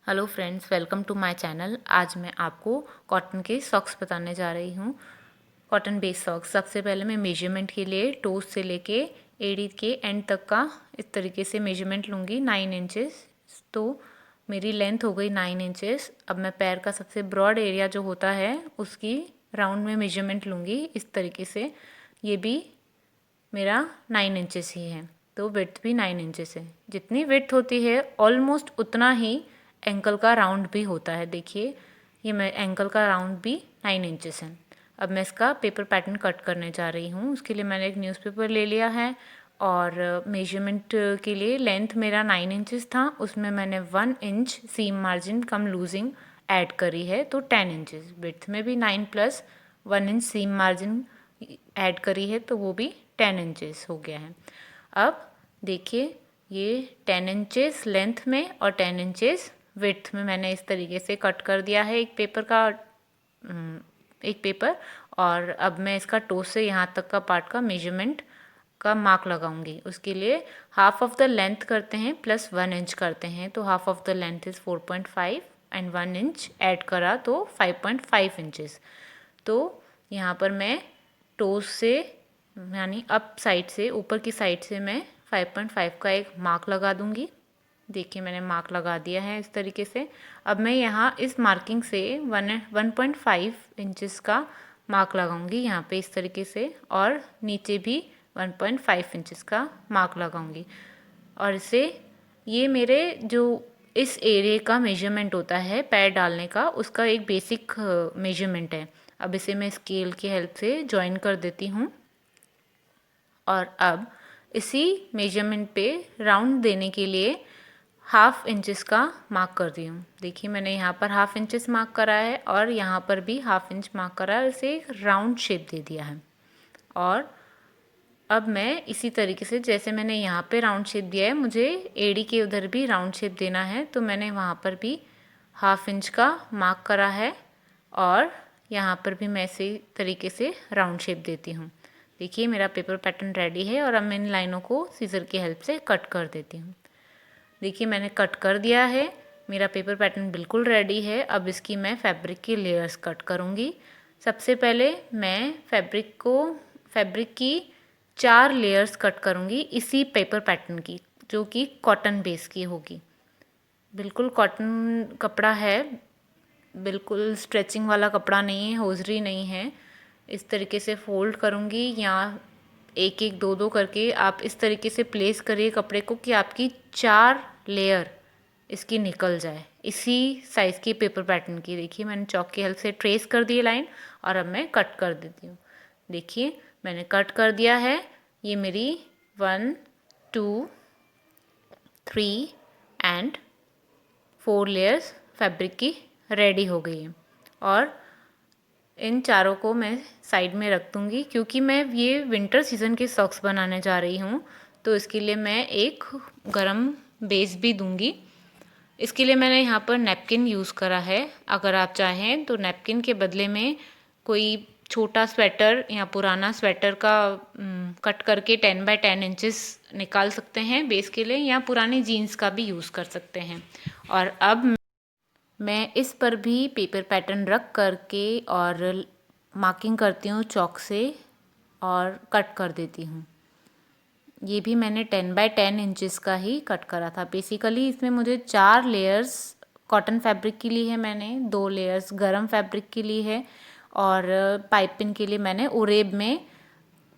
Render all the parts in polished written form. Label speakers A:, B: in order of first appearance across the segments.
A: Hello friends, welcome to my channel. आज मैं आपको कॉटन के सॉक्स बताने जा रही हूँ। Cotton base socks. सबसे पहले मैं मेजरमेंट के लिए टोस से लेके एड़ी के एंड तक का इस तरीके से मेजरमेंट लूँगी 9 इंचेस। तो मेरी लेंथ हो गई 9 इंचेस। अब मैं पैर का सबसे ब्रॉड एरिया जो होता है उसकी राउंड में मेजरमेंट लूँगी इस तरीके से। ये भी मेरा 9 इंचेस ही है, तो विड्थ भी 9 इंचेस है। जितनी विड्थ होती है ऑलमोस्ट उतना ही एंकल का राउंड भी होता है। देखिए, ये मैं एंकल का राउंड भी 9 इंचेस है। अब मैं इसका पेपर पैटर्न कट करने जा रही हूँ। उसके लिए मैंने एक न्यूज़पेपर ले लिया है और मेजरमेंट के लिए लेंथ मेरा 9 इंचेस था, उसमें मैंने 1 इंच सीम मार्जिन कम लूजिंग ऐड करी है, तो 10 इंचेस। विड्थ में भी 9 प्लस 1 इंच सीम मार्जिन ऐड करी है, तो वो भी 10 इंचेस हो गया है। अब देखिए, ये 10 इंचेस लेंथ में और 10 इंचेस विड्थ में मैंने इस तरीके से कट कर दिया है एक पेपर। और अब मैं इसका टो से यहाँ तक का पार्ट का मेजरमेंट का मार्क लगाऊंगी। उसके लिए हाफ ऑफ द लेंथ करते हैं प्लस 1 इंच करते हैं, तो half of the length is 4.5 and 1 inch add करा तो 5.5 इंचेस। तो यहाँ पर मैं टोस से यानी अप साइड से, ऊपर की साइड से मैं 5.5 का एक मार्क लगा दूंगी। देखिए, मैंने मार्क लगा दिया है इस तरीके से। अब मैं यहाँ इस मार्किंग से 1.5 इंचेस का मार्क लगाऊंगी यहाँ पे इस तरीके से, और नीचे भी 1.5 इंचेस का मार्क लगाऊंगी। और इसे, ये मेरे जो इस एरिया का मेजरमेंट होता है पैर डालने का, उसका एक बेसिक मेजरमेंट है। अब इसे मैं स्केल की हेल्प से जॉइन कर देती हूँ और अब इसी मेजरमेंट पे राउंड देने के लिए हाफ इंचेस का मार्क कर दी हूँ। देखिए, मैंने यहाँ पर हाफ इंचेस मार्क करा है और यहाँ पर भी हाफ इंच मार्क करा है, इसे एक राउंड शेप दे दिया है। और अब मैं इसी तरीके से, जैसे मैंने यहाँ पे राउंड शेप दिया है, मुझे एड़ी के उधर भी राउंड शेप देना है, तो मैंने वहाँ पर भी हाफ इंच का मार्क करा है और यहाँ पर भी मैं इसी तरीके से राउंड शेप देती हूँ। देखिए, मेरा पेपर पैटर्न रेडी है और अब मैं इन लाइनों को सीजर की हेल्प से कट कर देती हूँ। देखिए, मैंने कट कर दिया है। मेरा पेपर पैटर्न बिल्कुल रेडी है। अब इसकी मैं फैब्रिक की लेयर्स कट करूँगी। सबसे पहले मैं फैब्रिक की 4 लेयर्स कट करूँगी इसी पेपर पैटर्न की, जो कि कॉटन बेस की होगी। बिल्कुल कॉटन कपड़ा है, बिल्कुल स्ट्रेचिंग वाला कपड़ा नहीं है, होजरी नहीं है। इस तरीके से फोल्ड करूँगी, या एक एक दो दो करके आप इस तरीके से प्लेस करिए कपड़े को कि आपकी 4 लेयर इसकी निकल जाए इसी साइज़ की पेपर पैटर्न की। देखिए, मैंने चॉक की हेल्प से ट्रेस कर दी लाइन और अब मैं कट कर देती हूँ। देखिए, मैंने कट कर दिया है। ये मेरी 1 2 3 एंड 4 लेयर्स फैब्रिक की रेडी हो गई है। और इन चारों को मैं साइड में रख दूँगी, क्योंकि मैं ये विंटर सीज़न के सॉक्स बनाने जा रही हूँ, तो इसके लिए मैं एक गरम बेस भी दूँगी। इसके लिए मैंने यहाँ पर नैपकिन यूज़ करा है। अगर आप चाहें तो नैपकिन के बदले में कोई छोटा स्वेटर या पुराना स्वेटर का कट करके 10x10 इंचेस निकाल सकते हैं बेस के लिए, या पुरानी जीन्स का भी यूज़ कर सकते हैं। और अब मैं इस पर भी पेपर पैटर्न रख करके और मार्किंग करती हूँ चॉक से और कट कर देती हूँ। ये भी मैंने 10x10 इंचेस का ही कट करा था। बेसिकली इसमें मुझे 4 लेयर्स कॉटन फैब्रिक की ली है मैंने, 2 लेयर्स गरम फैब्रिक की ली है, और पाइपिंग के लिए मैंने उरेब में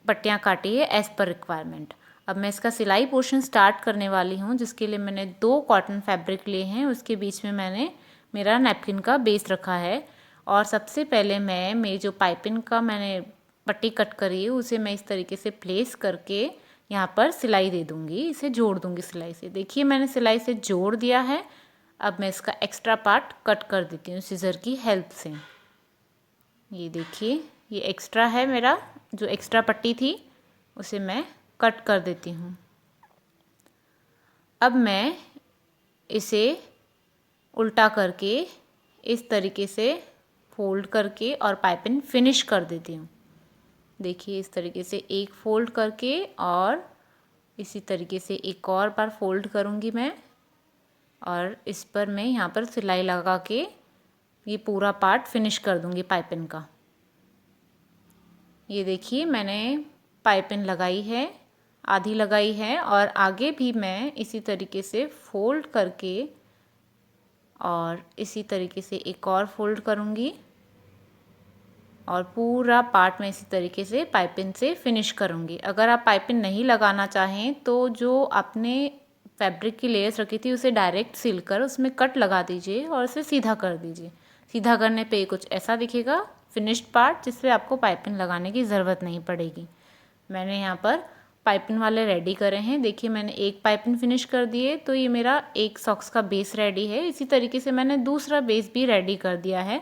A: पट्टियाँ काटी है एज़ पर रिक्वायरमेंट। अब मैं इसका सिलाई पोर्शन स्टार्ट करने वाली हूँ, जिसके लिए मैंने 2 कॉटन फैब्रिक लिए हैं, उसके बीच में मैंने मेरा नैपकिन का बेस रखा है। और सबसे पहले मैं मेरी जो पाइपिंग का मैंने पट्टी कट करी है उसे मैं इस तरीके से प्लेस करके यहाँ पर सिलाई दे दूँगी, इसे जोड़ दूँगी सिलाई से। देखिए, मैंने सिलाई से जोड़ दिया है। अब मैं इसका एक्स्ट्रा पार्ट कट कर देती हूँ सीजर की हेल्प से। ये देखिए, ये एक्स्ट्रा है मेरा, जो एक्स्ट्रा पट्टी थी उसे मैं कट कर देती हूँ। अब मैं इसे उल्टा करके इस तरीके से फोल्ड करके और पाइपिंग फिनिश कर देती हूँ। देखिए, इस तरीके से एक फ़ोल्ड करके और इसी तरीके से एक और बार फोल्ड करूँगी मैं। और इस पर मैं यहाँ पर सिलाई लगा के ये पूरा पार्ट फिनिश कर दूँगी पाइपिंग का। ये देखिए मैंने पाइपिंग लगाई है, आधी लगाई है, और आगे भी मैं इसी तरीके से फोल्ड करके और इसी तरीके से एक और फोल्ड करूँगी और पूरा पार्ट में इसी तरीके से पाइपिंग से फिनिश करूँगी। अगर आप पाइपिंग नहीं लगाना चाहें तो जो आपने फैब्रिक की लेयर्स रखी थी उसे डायरेक्ट सिल कर उसमें कट लगा दीजिए और उसे सीधा कर दीजिए। सीधा करने पे कुछ ऐसा दिखेगा फिनिश्ड पार्ट, जिससे आपको पाइपिंग लगाने की ज़रूरत नहीं पड़ेगी। मैंने यहाँ पर पाइपिंग वाले रेडी करे हैं। देखिए मैंने एक पाइपिंग फिनिश कर दी है, तो ये मेरा एक सॉक्स का बेस रेडी है। इसी तरीके से मैंने दूसरा बेस भी रेडी कर दिया है।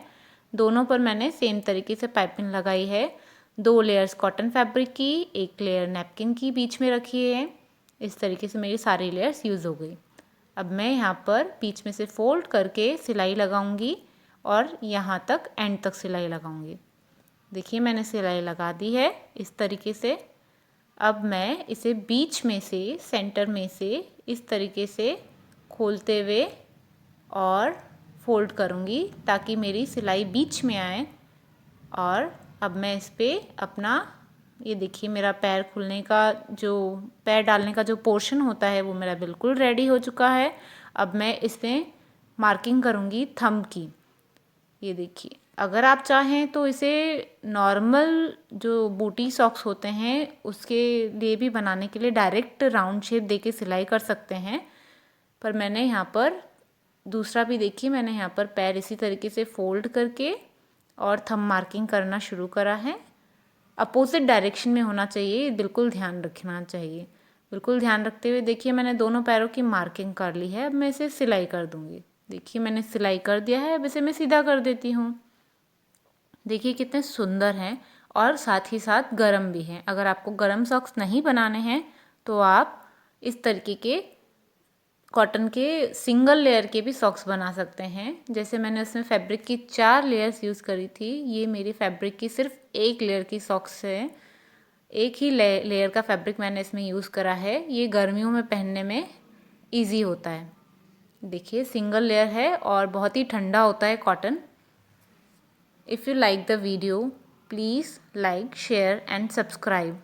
A: दोनों पर मैंने सेम तरीके से पाइपिंग लगाई है। 2 लेयर्स कॉटन फैब्रिक की, एक लेयर नैपकिन की बीच में रखी है। इस तरीके से मेरी सारी लेयर्स यूज़ हो गई। अब मैं यहाँ पर बीच में से फोल्ड करके सिलाई लगाऊंगी और यहाँ तक एंड तक सिलाई लगाऊंगी। देखिए मैंने सिलाई लगा दी है इस तरीके से। अब मैं इसे बीच में से, सेंटर में से इस तरीके से खोलते हुए और फोल्ड करूँगी ताकि मेरी सिलाई बीच में आए। और अब मैं इस पर अपना, ये देखिए मेरा पैर खुलने का, जो पैर डालने का जो पोर्शन होता है वो मेरा बिल्कुल रेडी हो चुका है। अब मैं इसमें मार्किंग करूँगी थंब की। ये देखिए, अगर आप चाहें तो इसे नॉर्मल जो बूटी सॉक्स होते हैं उसके लिए भी बनाने के लिए डायरेक्ट राउंड शेप देके सिलाई कर सकते हैं, पर मैंने यहाँ पर दूसरा भी, देखिए मैंने यहाँ पर पैर इसी तरीके से फोल्ड करके और थंब मार्किंग करना शुरू करा है। अपोजिट डायरेक्शन में होना चाहिए, बिल्कुल ध्यान रखना चाहिए। बिल्कुल ध्यान रखते हुए देखिए मैंने दोनों पैरों की मार्किंग कर ली है। अब मैं इसे सिलाई कर दूँगी। देखिए मैंने सिलाई कर दिया है। अब इसे मैं सीधा कर देती हूँ। देखिए कितने सुंदर हैं और साथ ही साथ गरम भी हैं। अगर आपको गरम सॉक्स नहीं बनाने हैं तो आप इस तरीके के कॉटन के सिंगल लेयर के भी सॉक्स बना सकते हैं। जैसे मैंने उसमें फैब्रिक की 4 लेयर्स यूज़ करी थी, ये मेरी फैब्रिक की सिर्फ 1 लेयर की सॉक्स है। एक ही लेयर का फैब्रिक मैंने इसमें यूज़ करा है। ये गर्मियों में पहनने में ईजी होता है। देखिए सिंगल लेयर है और बहुत ही ठंडा होता है cotton. If you like the video, please like, share and subscribe.